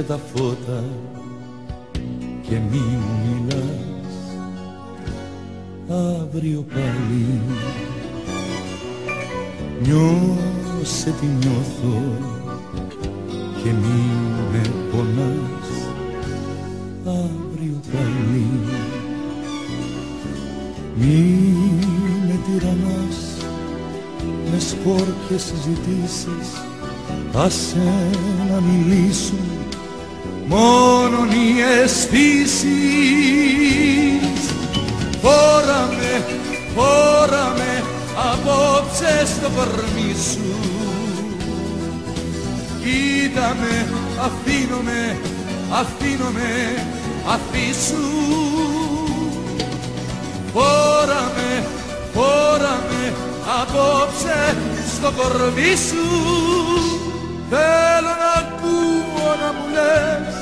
τα φώτα και μη μου μιλάς αύριο πάλι. Νιώσε τι νιώθω και μη με πονάς αύριο πάλι. Μη με τυραννάς με σκόρπιες συζητήσεις, άσε να μιλήσουν μόνον οι αισθήσεις. Φόρα με απόψε στο κορμί σου, κοίτα με, αφήνω με, αφήσου. Φόρα με απόψε στο κορμί σου. Θέλω να ακούω να μου λες,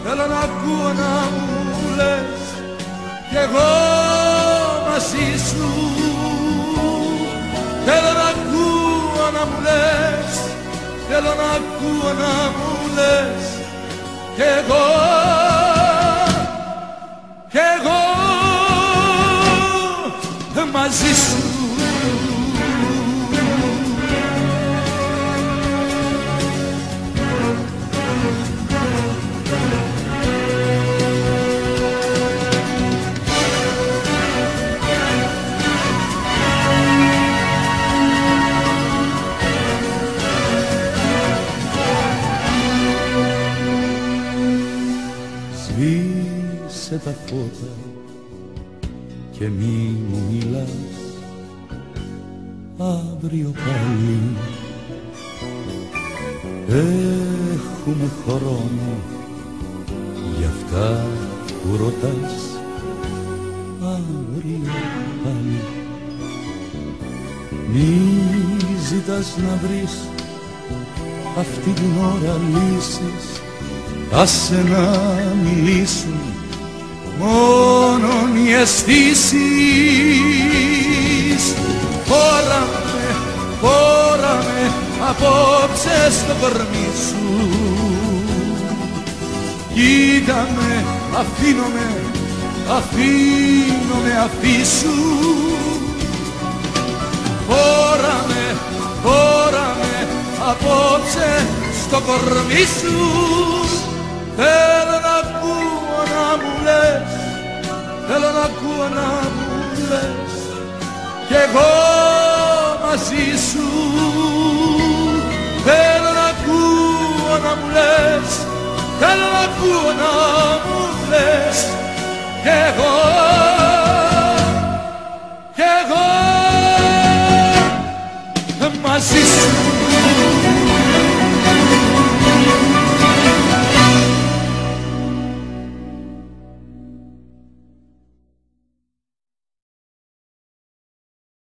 θέλω να ακούω να μου λες κι εγώ μαζί σου. Θέλω να ακούω να μου λες, θέλω να ακούω να μου λες κι εγώ μαζί σου. Σβήσε τα φώτα και μη μου μιλάς αύριο πάλι. Έχουμε χρόνο για αυτά που ρωτάς αύριο πάλι. Μη ζητάς να βρεις αυτή την ώρα λύσεις, άσε να μιλήσουν μόνον οι αισθήσεις. Φόρα με απόψε στο κορμί σου, κοίτα με, αφήνω με, αφήσου. Φόρα με απόψε στο κορμί σου. Θέλω να ακούω να μου λες, θέλω να ακούω να μου λες κι εγώ μαζί σου. Θέλω να ακούω να μου λες, θέλω να ακούω να μου λες κι εγώ